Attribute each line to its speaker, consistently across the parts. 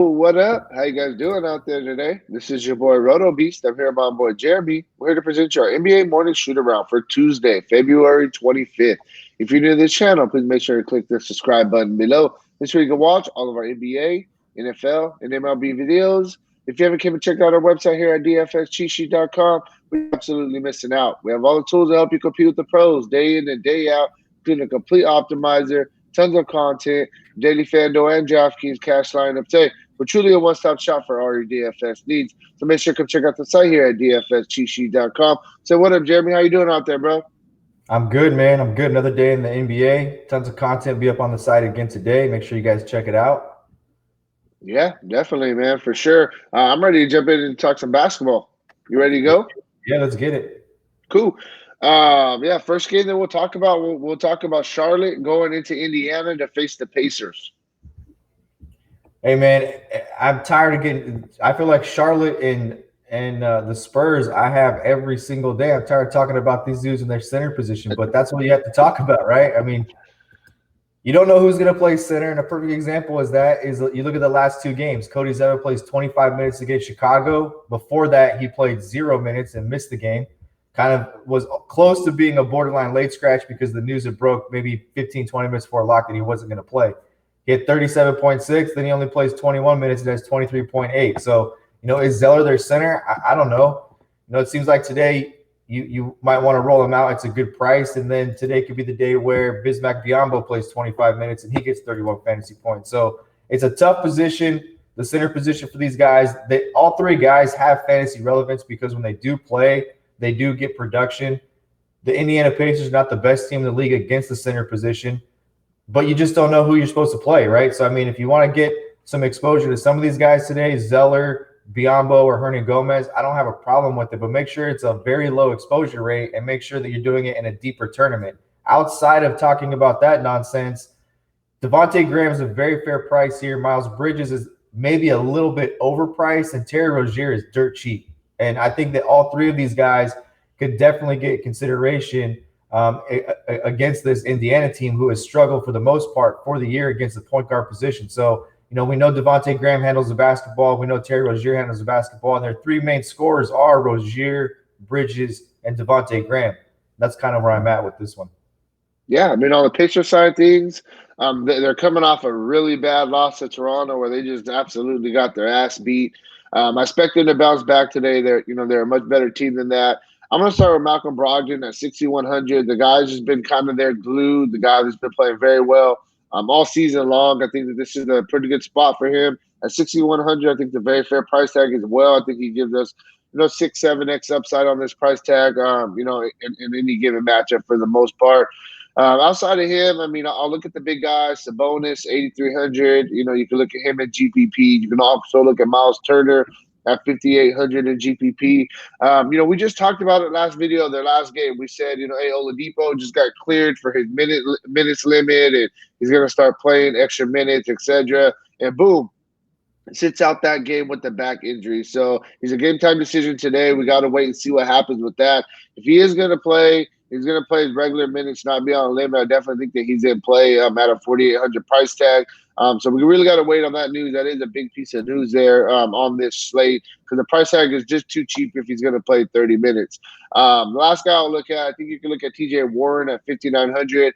Speaker 1: What up? How you guys doing out there today? This is your boy Roto Beast. I'm here with my boy Jeremy. We're here to present you our NBA morning shoot around for Tuesday, February 25th. If you're new to this channel, please make sure to click the subscribe button below. This way you can watch all of our NBA, NFL, and MLB videos. If you haven't came and checked out our website here at dfscheatsheet.com, we're absolutely missing out. We have all the tools to help you compete with the pros day in and day out, including a complete optimizer, tons of content, daily FanDuel and DraftKings cash lineup today. We're truly a one-stop shop for all your DFS needs. So make sure to come check out the site here at dfscheatsheet.com. So what up, Jeremy? How you doing out there, bro?
Speaker 2: I'm good, man. I'm good. Another day in the NBA. Tons of content be up on the site again today. Make sure you guys check it out.
Speaker 1: Yeah, definitely, man, for sure. I'm ready to jump in and talk some basketball. You ready to go?
Speaker 2: Yeah, let's get it.
Speaker 1: Cool. Yeah, first game that we'll talk about. We'll talk about Charlotte going into Indiana to face the Pacers.
Speaker 2: Hey, man, I'm tired of getting. I feel like Charlotte and the Spurs. I have every single day. I'm tired of talking about these dudes in their center position, but that's what you have to talk about, right? I mean, you don't know who's going to play center, and a perfect example is you look at the last two games. Cody Zeller plays 25 minutes against Chicago. Before that, he played 0 minutes and missed the game. Kind of was close to being a borderline late scratch because the news had broke maybe 15, 20 minutes before lock that he wasn't going to play. He had 37.6, then he only plays 21 minutes and has 23.8. So, is Zeller their center? I don't know. It seems like today you might want to roll him out. It's a good price. And then today could be the day where Bismack Biyombo plays 25 minutes and he gets 31 fantasy points. So it's a tough position, the center position for these guys. All three guys have fantasy relevance because when they do play, they do get production. The Indiana Pacers are not the best team in the league against the center position, but you just don't know who you're supposed to play, right? So, I mean, if you want to get some exposure to some of these guys today, Zeller, Biyombo, or Hernan Gomez, I don't have a problem with it, but make sure it's a very low exposure rate and make sure that you're doing it in a deeper tournament. Outside of talking about that nonsense, Devontae Graham is a very fair price here. Miles Bridges is maybe a little bit overpriced, and Terry Rozier is dirt cheap. And I think that all three of these guys could definitely get consideration against this Indiana team who has struggled for the most part for the year against the point guard position. So, we know Devontae Graham handles the basketball. We know Terry Rozier handles the basketball. And their three main scorers are Rozier, Bridges, and Devontae Graham. That's kind of where I'm at with this one.
Speaker 1: Yeah, I mean, on the Pacers side of things, they're coming off a really bad loss to Toronto where they just absolutely got their ass beat. I expect them to bounce back today. They're a much better team than that. I'm going to start with Malcolm Brogdon at 6,100. The guy's just been kind of their glue. The guy that's been playing very well all season long. I think that this is a pretty good spot for him. At 6,100, I think the very fair price tag as well. I think he gives us, 6, 7x upside on this price tag, in any given matchup for the most part. Outside of him, I mean, I'll look at the big guys. Sabonis, 8,300. You can look at him at GPP. You can also look at Miles Turner at 5,800 in GPP. We just talked about it last video, their last game. We said, hey, Oladipo just got cleared for his minutes limit, and he's going to start playing extra minutes, etc. And boom, sits out that game with the back injury. So he's a game time decision today. We got to wait and see what happens with that. If he is going to play, he's going to play his regular minutes, not be on a limit. I definitely think that he's in play at a 4,800 price tag. So we really got to wait on that news. That is a big piece of news there on this slate because the price tag is just too cheap if he's going to play 30 minutes. The last guy I'll look at, I think you can look at TJ Warren at 5,900.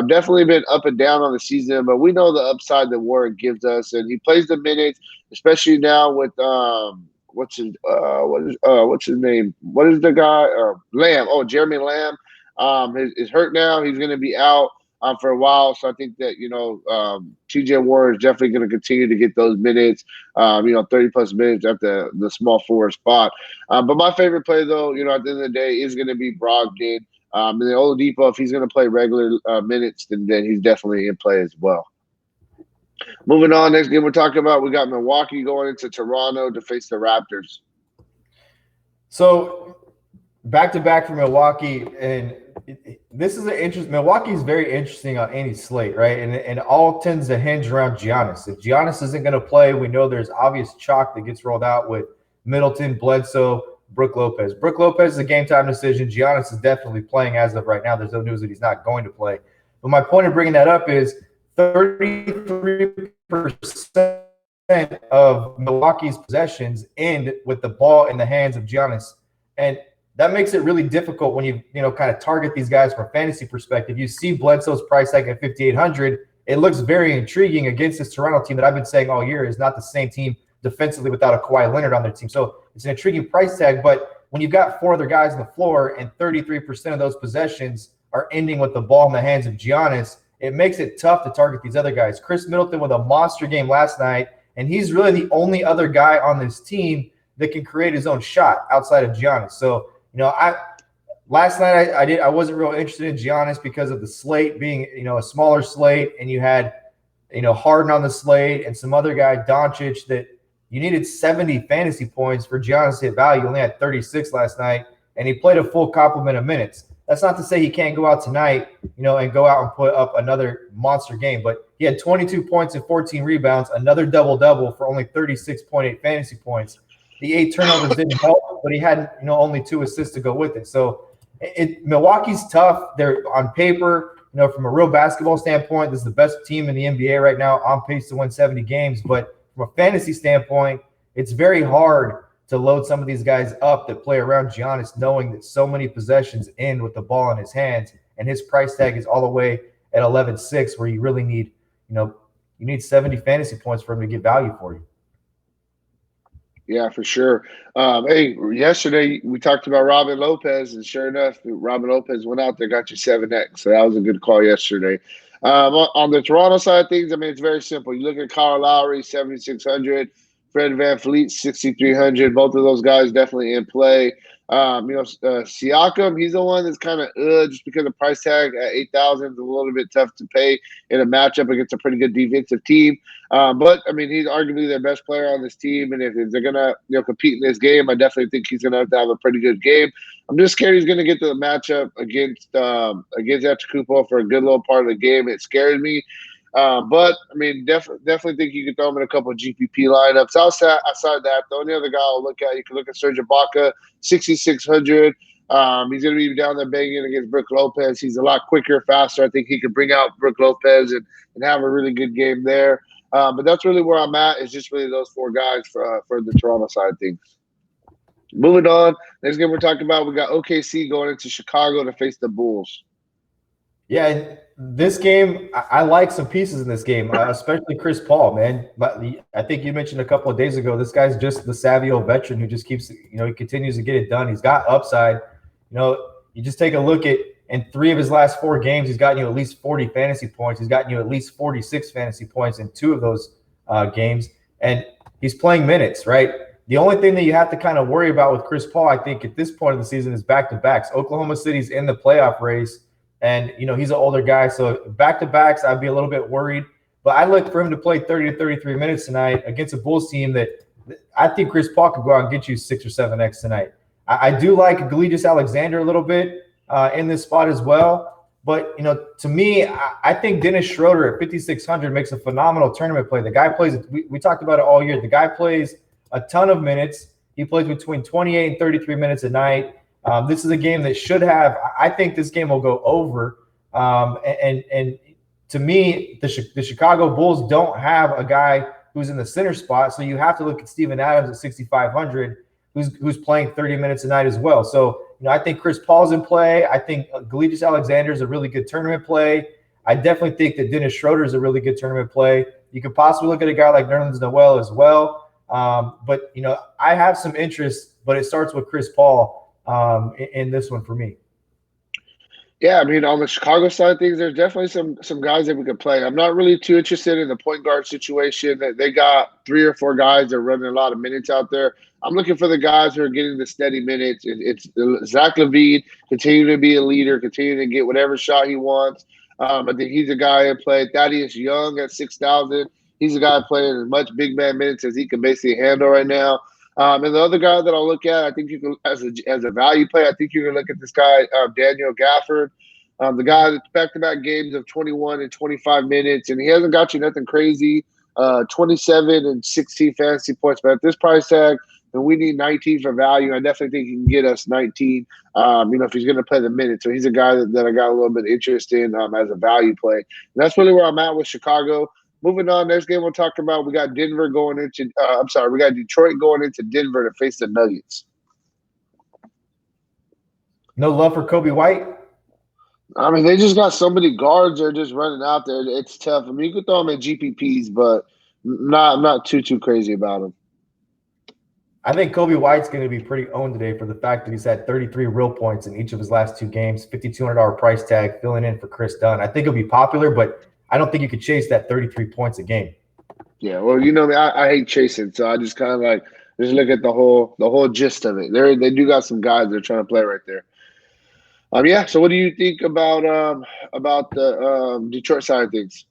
Speaker 1: Definitely been up and down on the season, but we know the upside that Warren gives us, and he plays the minutes, especially now with what's his name? What is the guy? Lamb. Oh, Jeremy Lamb is hurt now. He's going to be out for a while. So I think that, TJ Warren is definitely going to continue to get those minutes, 30 plus minutes at the small forward spot. But my favorite play, though, at the end of the day is going to be Brogdon. And then Oladipo, if he's going to play regular minutes, then he's definitely in play as well. Moving on, next game we're talking about, we got Milwaukee going into Toronto to face the Raptors.
Speaker 2: So back-to-back for Milwaukee, and this is an interest. Milwaukee is very interesting on any slate, right? And all tends to hinge around Giannis. If Giannis isn't going to play, we know there's obvious chalk that gets rolled out with Middleton, Bledsoe, Brook Lopez. Brook Lopez is a game-time decision. Giannis is definitely playing as of right now. There's no news that he's not going to play. But my point of bringing that up is 33% of Milwaukee's possessions end with the ball in the hands of Giannis. And that makes it really difficult when you kind of target these guys from a fantasy perspective. You see Bledsoe's price tag at 5,800. It looks very intriguing against this Toronto team that I've been saying all year is not the same team defensively without a Kawhi Leonard on their team. So it's an intriguing price tag. But when you've got 4 other guys on the floor and 33% of those possessions are ending with the ball in the hands of Giannis, it makes it tough to target these other guys. Chris Middleton with a monster game last night, and he's really the only other guy on this team that can create his own shot outside of Giannis. So, last night I wasn't real interested in Giannis because of the slate being, a smaller slate, and you had, Harden on the slate and some other guy, Doncic, that you needed 70 fantasy points for Giannis to hit value. He only had 36 last night, and he played a full complement of minutes. That's not to say he can't go out tonight, and go out and put up another monster game. But he had 22 points and 14 rebounds, another double-double for only 36.8 fantasy points. The 8 turnovers didn't help, but he had, only 2 assists to go with it. So Milwaukee's tough. They're on paper, from a real basketball standpoint, this is the best team in the NBA right now, on pace to win 70 games. But from a fantasy standpoint, it's very hard to load some of these guys up that play around Giannis, knowing that so many possessions end with the ball in his hands, and his price tag is all the way at 11.6, where you really need, you need 70 fantasy points for him to get value for you.
Speaker 1: Yeah, for sure. Hey, yesterday we talked about Robin Lopez, and sure enough, Robin Lopez went out there, got you 7X. So that was a good call yesterday. On the Toronto side of things, it's very simple. You look at Kyle Lowry, 7,600. Fred VanVleet, 6,300. Both of those guys definitely in play. Siakam, he's the one that's kind of just because the price tag at 8,000 is a little bit tough to pay in a matchup against a pretty good defensive team. But he's arguably their best player on this team, and if they're gonna compete in this game, I definitely think he's gonna have to have a pretty good game. I'm just scared he's gonna get to the matchup against Antetokounmpo for a good little part of the game. It scared me. But definitely think you could throw him in a couple of GPP lineups. Outside that, the only other guy I'll look at, you can look at Serge Ibaka, 6,600. He's going to be down there banging against Brook Lopez. He's a lot quicker, faster. I think he could bring out Brook Lopez and have a really good game there. But that's really where I'm at. It's just really those 4 guys for the Toronto side of things. Moving on, next game we're talking about, we got OKC going into Chicago to face the Bulls.
Speaker 2: Yeah, this game, I like some pieces in this game, especially Chris Paul, man. But I think you mentioned a couple of days ago, this guy's just the savvy old veteran who just keeps, he continues to get it done. He's got upside. You just take a look at, in 3 of his last 4 games, he's gotten you at least 40 fantasy points. He's gotten you at least 46 fantasy points in 2 of those games. And he's playing minutes, right? The only thing that you have to kind of worry about with Chris Paul, I think, at this point of the season is back-to-backs. Oklahoma City's in the playoff race. And, he's an older guy. So back-to-backs, I'd be a little bit worried. But I look for him to play 30 to 33 minutes tonight against a Bulls team that I think Chris Paul could go out and get you 6 or 7X tonight. I do like Gilgeous Alexander a little bit in this spot as well. But, to me, I think Dennis Schroeder at 5,600 makes a phenomenal tournament play. The guy plays – we talked about it all year. The guy plays a ton of minutes. He plays between 28 and 33 minutes a night. This is a game that should have – I think this game will go over. And to me, the Chicago Bulls don't have a guy who's in the center spot, so you have to look at Steven Adams at 6,500, who's playing 30 minutes a night as well. So, I think Chris Paul's in play. I think Gilgeous Alexander is a really good tournament play. I definitely think that Dennis Schroeder is a really good tournament play. You could possibly look at a guy like Nerlens Noel as well. But, I have some interest, but it starts with Chris Paul in this one for me.
Speaker 1: Yeah, on the Chicago side of things, there's definitely some guys that we could play. I'm not really too interested in the point guard situation. They got 3 or 4 guys that are running a lot of minutes out there. I'm looking for the guys who are getting the steady minutes. It's Zach LaVine, continuing to be a leader, continuing to get whatever shot he wants. I think he's a guy in play. Thaddeus Young at 6,000. He's a guy playing as much big man minutes as he can basically handle right now. And the other guy that I'll look at, I think you can, as a value play, I think you can look at this guy, Daniel Gafford, the guy that's back-to-back games of 21 and 25 minutes, and he hasn't got you nothing crazy, 27 and 16 fantasy points. But at this price tag, and we need 19 for value. I definitely think he can get us 19, if he's going to play the minutes. So he's a guy that I got a little bit of interest in as a value play. And that's really where I'm at with Chicago. Moving on, next game we'll talk about. We got Denver going into. We got Detroit going into Denver to face the Nuggets.
Speaker 2: No love for Kobe White.
Speaker 1: I mean, they just got so many guards they're just running out there. It's tough. I mean, you could throw them in GPPs, but not too crazy about them.
Speaker 2: I think Kobe White's going to be pretty owned today for the fact that he's had 33 real points in each of his last 2 games, $5,200 price tag, filling in for Chris Dunn. I think he'll be popular, but I don't think you could chase that 33 points a game.
Speaker 1: Yeah, well, you know me, I hate chasing, so I just kind of like just look at the whole gist of it. They do got some guys they're trying to play right there. Yeah. So, what do you think about the Detroit side of things?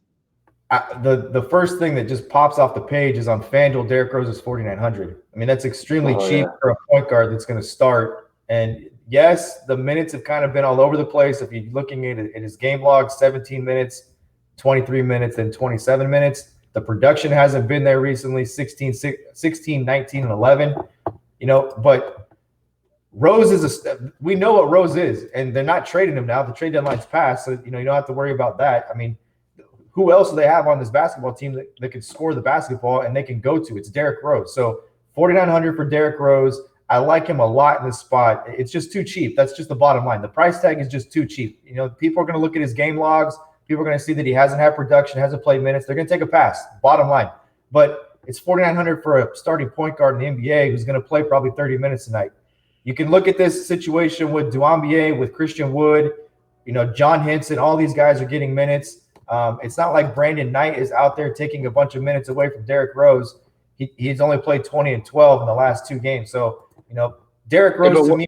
Speaker 2: The first thing that just pops off the page is on FanDuel, Derrick Rose is 4,900. I mean, that's extremely cheap for a point guard that's going to start. And yes, the minutes have kind of been all over the place. If you're looking at his game log, 17 minutes, 23 minutes, and 27 minutes. The production hasn't been there recently, 16, 19, and 11. You know, but Rose is we know what Rose is, and they're not trading him now. The trade deadline's passed, so you don't have to worry about that. I mean, who else do they have on this basketball team that can score the basketball and they can go to? It's Derrick Rose. So 4,900 for Derrick Rose. I like him a lot in this spot. It's just too cheap. That's just the bottom line. The price tag is just too cheap. People are going to look at his game logs. People are going to see that he hasn't had production, hasn't played minutes. They're going to take a pass, bottom line. But it's 4,900 for a starting point guard in the NBA who's going to play probably 30 minutes tonight. You can look at this situation with Duambier, with Christian Wood, John Henson. All these guys are getting minutes. It's not like Brandon Knight is out there taking a bunch of minutes away from Derrick Rose. He's only played 20 and 12 in the last 2 games. So, Derrick Rose to me.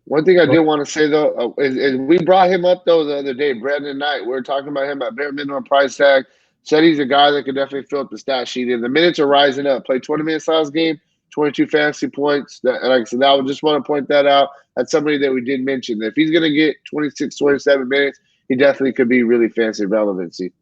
Speaker 1: One thing I did want to say, though, is we brought him up, though, the other day, Brandon Knight. We were talking about him at bare minimum price tag. Said he's a guy that could definitely fill up the stat sheet. And the minutes are rising up. Played 20 minutes last game, 22 fantasy points. Like I said, I just want to point that out. That's somebody that we did mention. If he's going to get 26, 27 minutes, he definitely could be really fancy relevancy.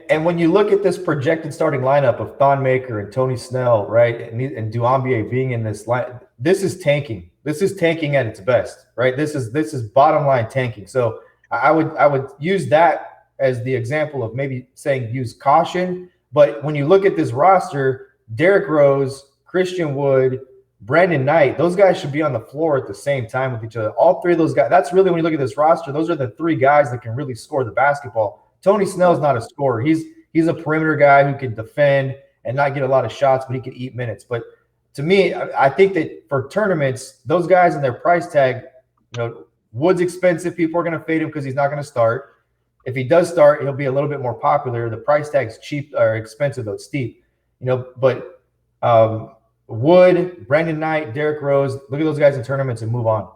Speaker 2: And when you look at this projected starting lineup of Thon Maker and Tony Snell, right, and Duambier being in this line, this is tanking. This is tanking at its best, right? This is bottom line tanking. So I would use that as the example of maybe saying use caution. But when you look at this roster, Derrick Rose, Christian Wood, Brandon Knight, those guys should be on the floor at the same time with each other. All 3 of those guys, that's really, when you look at this roster, those are the 3 guys that can really score the basketball. Tony Snell's not a scorer. He's a perimeter guy who can defend and not get a lot of shots, but he can eat minutes. But to me, I think that for tournaments, those guys in their price tag, Wood's expensive. People are going to fade him because he's not going to start. If he does start, he'll be a little bit more popular. The price tag's cheap or expensive, though it's steep. But Wood, Brandon Knight, Derrick Rose, look at those guys in tournaments and move on.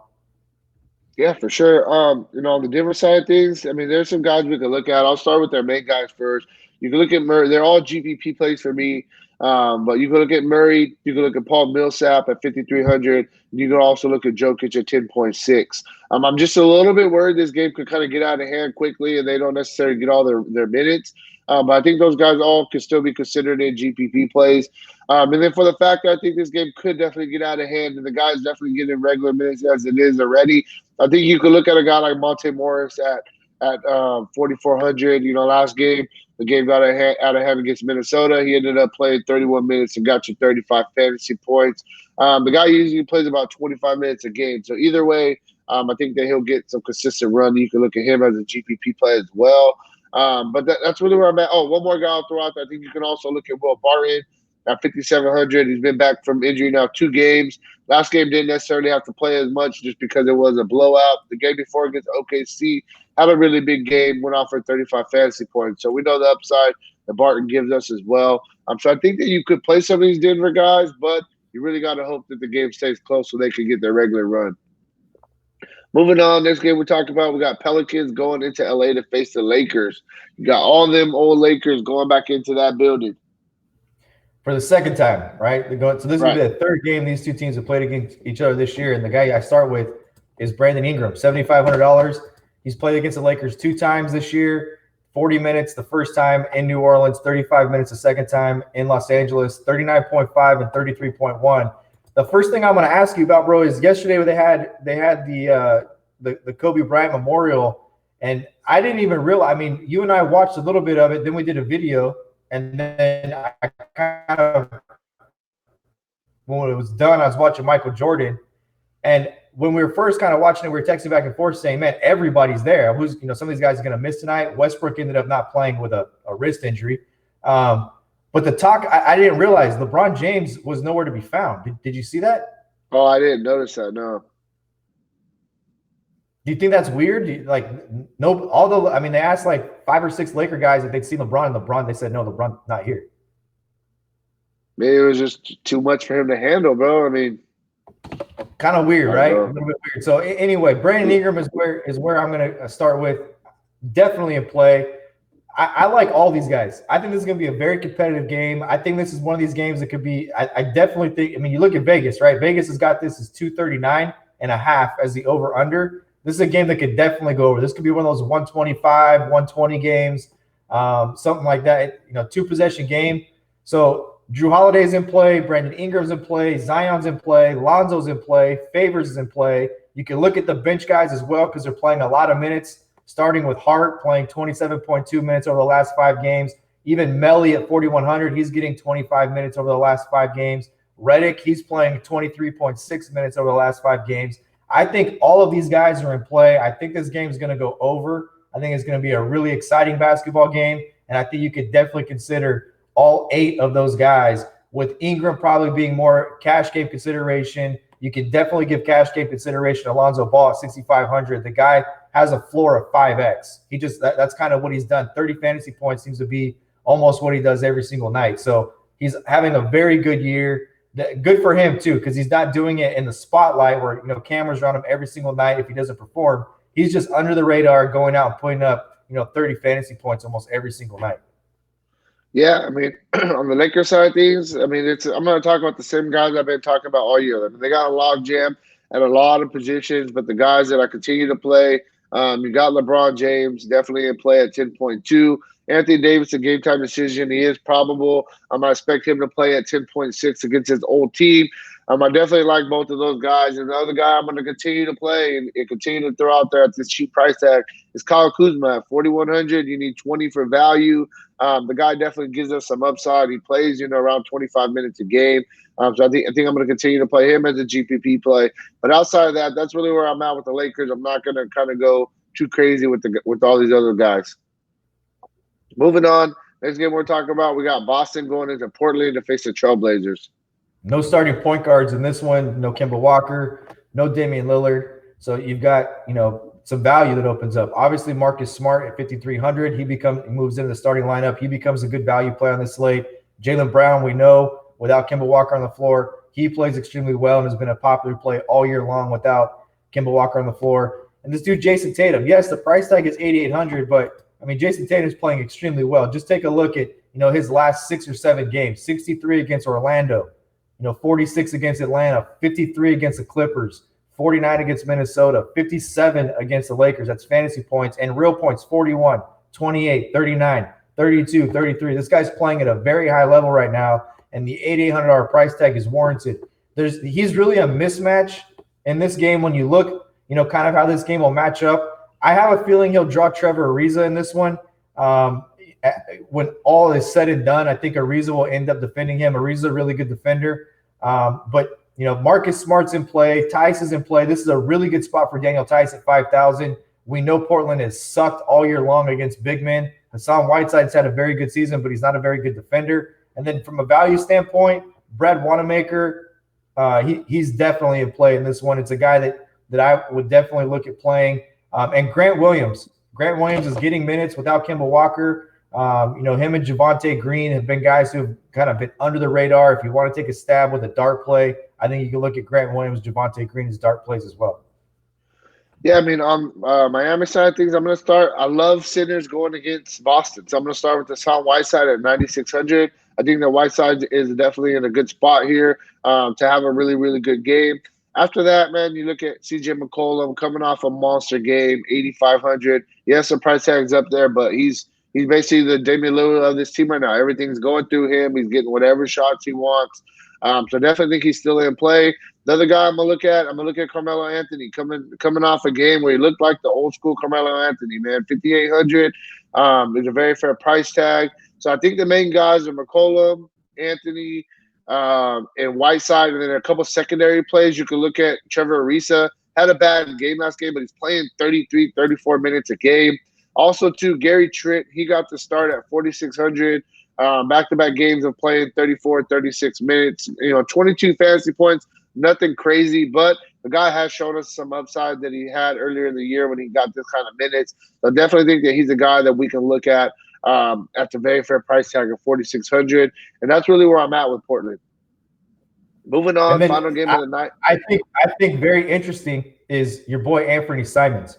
Speaker 1: Yeah, for sure. On the Denver side of things, I mean, there's some guys we can look at. I'll start with their main guys first. You can look at Murray. They're all GPP plays for me. But you can look at Murray. You can look at Paul Millsap at 5,300. You can also look at Jokic at 10.6. I'm just a little bit worried this game could kind of get out of hand quickly, and they don't necessarily get all their minutes. But I think those guys all could still be considered in GPP plays. And then for the fact that I think this game could definitely get out of hand, and the guys definitely getting regular minutes as it is already, I think you could look at a guy like Monte Morris at 4,400. Last game, the game got out of hand against Minnesota. He ended up playing 31 minutes and got you 35 fantasy points. The guy usually plays about 25 minutes a game. So either way, I think that he'll get some consistent run. You can look at him as a GPP play as well. But that's really where I'm at. Oh, one more guy I'll throw out there. I think you can also look at Will Barton at 5,700. He's been back from injury now 2 games. Last game didn't necessarily have to play as much just because it was a blowout. The game before against OKC had a really big game, went off for 35 fantasy points. So we know the upside that Barton gives us as well. So I think that you could play some of these Denver guys, but you really got to hope that the game stays close so they can get their regular run. Moving on, next game we talked about, we got Pelicans going into LA to face the Lakers. You got all them old Lakers going back into that building.
Speaker 2: For the second time, right? So this will be the 3rd game these 2 teams have played against each other this year. And the guy I start with is Brandon Ingram, $7,500. He's played against the Lakers 2 times this year, 40 minutes the first time in New Orleans, 35 minutes the second time in Los Angeles, 39.5 and 33.1. The first thing I'm going to ask you about, bro, is yesterday they had the Kobe Bryant Memorial, and I didn't even realize. I mean, you and I watched a little bit of it, then we did a video, And then I kind of, when it was done, I was watching Michael Jordan. And when we were first kind of watching it, we were texting back and forth saying, man, everybody's there. Who's, some of these guys are going to miss tonight. Westbrook ended up not playing with a wrist injury. But the talk, I didn't realize LeBron James was nowhere to be found. Did you see that?
Speaker 1: Oh, I didn't notice that. No.
Speaker 2: Do you think that's weird? They asked like 5 or 6 Laker guys if they'd seen LeBron, and LeBron, they said, no, LeBron's not here.
Speaker 1: Maybe it was just too much for him to handle, bro. I mean,
Speaker 2: kind of weird, right? A little bit weird. So anyway, Brandon Ingram is where I'm going to start with. Definitely in play. I like all these guys. I think this is going to be a very competitive game. I think this is one of these games that could be. I definitely think. I mean, you look at Vegas, right? Vegas has got this as 239.5 as the over under. This is a game that could definitely go over. This could be one of those 125, 120 games, something like that. 2-possession game. So Drew Holiday's in play, Brandon Ingram's in play, Zion's in play, Lonzo's in play, Favors is in play. You can look at the bench guys as well because they're playing a lot of minutes, starting with Hart playing 27.2 minutes over the last 5 games. Even Melly at 4,100, he's getting 25 minutes over the last 5 games. Redick, he's playing 23.6 minutes over the last 5 games. I think all of these guys are in play. I think this game is going to go over. I think it's going to be a really exciting basketball game, and I think you could definitely consider all 8 of those guys, with Ingram probably being more cash game consideration. You can definitely give cash game consideration to Alonzo Ball at 6,500. The guy has a floor of 5x. That's kind of what he's done. 30 fantasy points seems to be almost what he does every single night. So he's having a very good year. Good for him too, because he's not doing it in the spotlight where cameras are on him every single night. If he doesn't perform, he's just under the radar, going out and putting up 30 fantasy points almost every single night.
Speaker 1: Yeah, I mean, on the Lakers side of things, I mean, I'm going to talk about the same guys I've been talking about all year. I mean, they got a log jam at a lot of positions, but the guys that I continue to play, you got LeBron James definitely in play at 10.2. Anthony Davis, a game time decision. He is probable. I expect him to play at 10.6 against his old team. I definitely like both of those guys. And the other guy I'm going to continue to play and continue to throw out there at this cheap price tag is Kyle Kuzma at 4,100. You need 20 for value. The guy definitely gives us some upside. He plays, around 25 minutes a game. So I think I'm going to continue to play him as a GPP play. But outside of that, that's really where I'm at with the Lakers. I'm not going to kind of go too crazy with all these other guys. Moving on, next game we're talking about, we got Boston going into Portland to face the Trailblazers.
Speaker 2: No starting point guards in this one. No Kemba Walker. No Damian Lillard. So you've got some value that opens up. Obviously, Marcus Smart at 5,300. He moves into the starting lineup. He becomes a good value play on this slate. Jaylen Brown, we know, without Kemba Walker on the floor, he plays extremely well and has been a popular play all year long without Kemba Walker on the floor. And this dude, Jason Tatum, yes, the price tag is 8,800, but Jason Tatum's playing extremely well. Just take a look at his last 6 or 7 games: 63 against Orlando, 46 against Atlanta, 53 against the Clippers, 49 against Minnesota, 57 against the Lakers. That's fantasy points. And real points: 41, 28, 39, 32, 33. This guy's playing at a very high level right now, and the $8,800 price tag is warranted. He's really a mismatch in this game when you look, kind of how this game will match up. I have a feeling he'll draw Trevor Ariza in this one. When all is said and done, I think Ariza will end up defending him. Ariza's a really good defender. But Marcus Smart's in play. Tice is in play. This is a really good spot for Daniel Tice at 5,000. We know Portland has sucked all year long against big men. Hassan Whiteside's had a very good season, but he's not a very good defender. And then from a value standpoint, Brad Wanamaker, he's definitely in play in this one. It's a guy that I would definitely look at playing. And Grant Williams. Grant Williams is getting minutes without Kemba Walker. Him and Javonte Green have been guys who have kind of been under the radar. If you want to take a stab with a dart play, I think you can look at Grant Williams, Javonte Green as dart plays as well.
Speaker 1: Yeah, on Miami side of things, I'm going to start. I love Sinners going against Boston. So I'm going to start with the Hassan Whiteside at 9,600. I think that Whiteside is definitely in a good spot here to have a really, really good game. After that, man, you look at CJ McCollum coming off a monster game, 8,500. Yes, the price tag's up there, but he's basically the Damian Lillard of this team right now. Everything's going through him. He's getting whatever shots he wants. So definitely think he's still in play. The other guy I'm gonna look at Carmelo Anthony coming off a game where he looked like the old school Carmelo Anthony, man. 5,800 is a very fair price tag. So I think the main guys are McCollum, Anthony, and Whiteside, and then a couple secondary plays. You can look at Trevor Ariza. Had a bad game last game, but he's playing 33, 34 minutes a game. Also, too, Gary Trent, he got the start at 4,600. Back-to-back games of playing 34, 36 minutes. 22 fantasy points. Nothing crazy, but the guy has shown us some upside that he had earlier in the year when he got this kind of minutes. So I definitely think that he's a guy that we can look at the very fair price tag of 4,600, and that's really where I'm at with Portland. Moving on, final game of the night.
Speaker 2: I think very interesting is your boy Anthony Simons.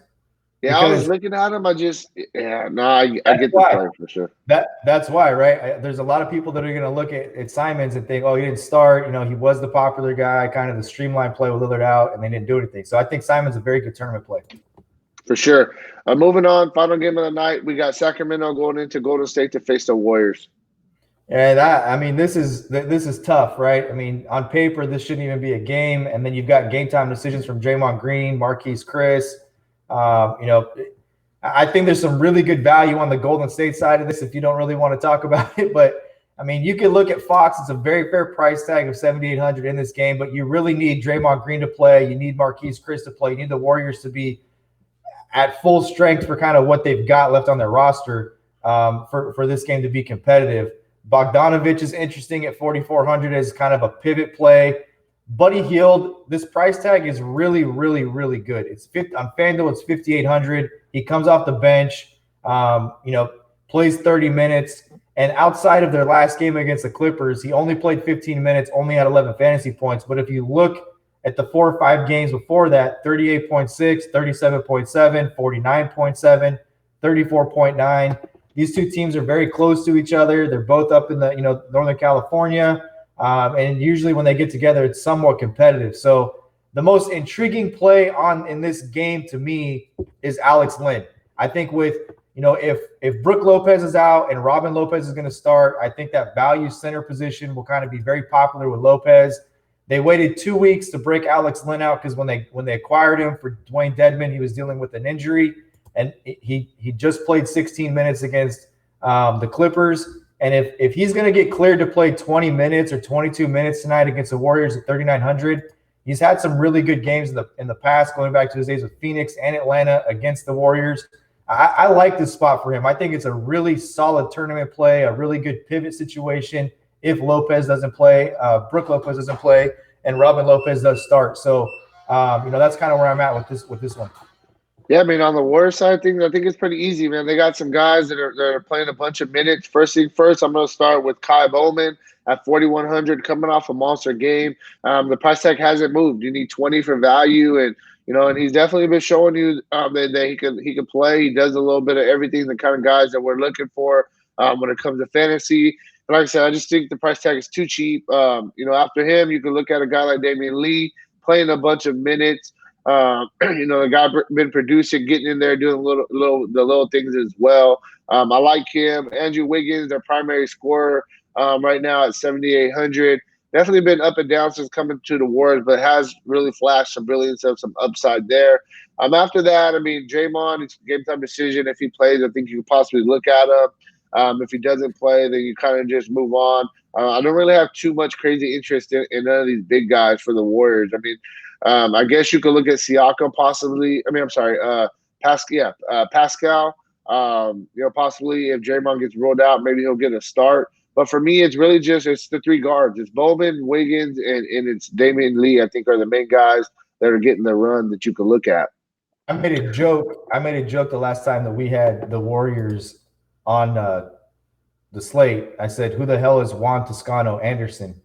Speaker 1: Yeah, I was looking at him. I get the play for sure.
Speaker 2: That's why, right? There's a lot of people that are going to look at Simons and think, oh, he didn't start. He was the popular guy, kind of the streamlined play with Lillard out, and they didn't do anything. So I think Simons a very good tournament play.
Speaker 1: For sure. Moving on, final game of the night. We got Sacramento going into Golden State to face the Warriors.
Speaker 2: And this is tough, right? I mean, on paper, this shouldn't even be a game. And then you've got game time decisions from Draymond Green, Marquise Chris. I think there's some really good value on the Golden State side of this if you don't really want to talk about it. But, I mean, you can look at Fox. It's a very fair price tag of $7,800 in this game. But you really need Draymond Green to play. You need Marquise Chris to play. You need the Warriors to be at full strength for kind of what they've got left on their roster for this game to be competitive. Bogdanovich is interesting at 4,400 as kind of a pivot play. Buddy Hield, this price tag is really, really, really good. It's on FanDuel, it's 5,800. He comes off the bench, plays 30 minutes. And outside of their last game against the Clippers, he only played 15 minutes, only had 11 fantasy points. But if you look at the 4 or 5 games before that, 38.6, 37.7, 49.7, 34.9. These two teams are very close to each other. They're both up in the Northern California. And usually when they get together, it's somewhat competitive. So the most intriguing play in this game to me is Alex Len. I think if Brook Lopez is out and Robin Lopez is going to start, I think that value center position will kind of be very popular with Lopez. They waited 2 weeks to break Alex Len out because when they acquired him for Dwayne Dedman, he was dealing with an injury, and he just played 16 minutes against the Clippers. And if he's going to get cleared to play 20 minutes or 22 minutes tonight against the Warriors at 3,900, he's had some really good games in the past, going back to his days with Phoenix and Atlanta against the Warriors. I like this spot for him. I think it's a really solid tournament play, a really good pivot situation if Lopez doesn't play, Brook Lopez doesn't play, and Robin Lopez does start. So, that's kind of where I'm at with this one.
Speaker 1: Yeah, I mean, on the Warriors side of things, I think it's pretty easy, man. They got some guys that are playing a bunch of minutes. First thing first, I'm going to start with Kai Bowman at 4,100, coming off a monster game. The price tag hasn't moved. You need 20 for value, and he's definitely been showing you that he can play. He does a little bit of everything, the kind of guys that we're looking for when it comes to fantasy. But like I said, I just think the price tag is too cheap. After him, you can look at a guy like Damian Lee playing a bunch of minutes. The guy been producing, getting in there, doing the little things as well. I like him. Andrew Wiggins, their primary scorer right now at 7,800. Definitely been up and down since coming to the Warriors, but has really flashed some brilliance of some upside there. After that, I mean, Draymond, it's a game time decision. If he plays, I think you could possibly look at him. If he doesn't play, then you kind of just move on. I don't really have too much crazy interest in none of these big guys for the Warriors. I mean, I guess you could look at Siakam possibly. Pascal. Possibly if Draymond gets rolled out, maybe he'll get a start. But for me, it's really it's the 3 guards. It's Bowman, Wiggins, and it's Damian Lee, I think, are the main guys that are getting the run that you could look at.
Speaker 2: I made a joke the last time that we had the Warriors on the slate. I said, who the hell is Juan Toscano Anderson?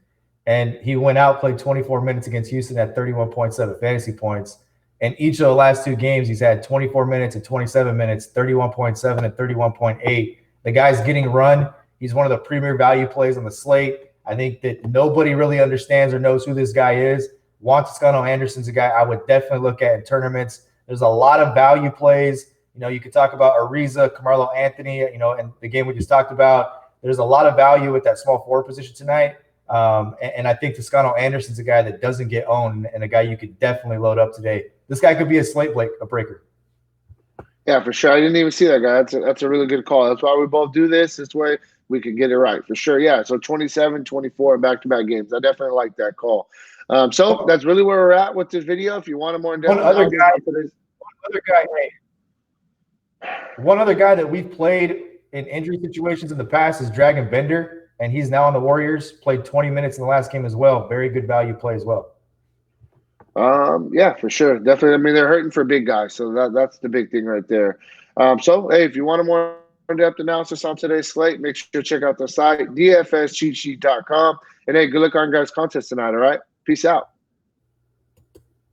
Speaker 2: And he went out, played 24 minutes against Houston at 31.7 fantasy points. And each of the last 2 games, he's had 24 minutes and 27 minutes, 31.7 and 31.8. The guy's getting run. He's one of the premier value plays on the slate. I think that nobody really understands or knows who this guy is. Juan Toscano Anderson's a guy I would definitely look at in tournaments. There's a lot of value plays. You could talk about Ariza, Carmelo Anthony, and the game we just talked about. There's a lot of value with that small forward position tonight. And I think Toscano Anderson's a guy that doesn't get owned and a guy you could definitely load up today. This guy could be a slate breaker.
Speaker 1: Yeah, for sure. I didn't even see that guy. That's a really good call. That's why we both do this. This way we could get it right for sure. Yeah, so 27, 24 back-to-back games. I definitely like that call. So that's really where we're at with this video. If you want a more in-depth analysis on today's
Speaker 2: one other guy that we've played in injury situations in the past is Dragon Bender, and he's now on the Warriors. Played 20 minutes in the last game as well. Very good value play as well.
Speaker 1: Yeah, for sure. Definitely. I mean, they're hurting for big guys, so that's the big thing right there. So, hey, if you want a more in-depth analysis on today's slate, make sure to check out the site, dfscheatsheet.com. And hey, good luck on guys' contests tonight, all right? Peace out.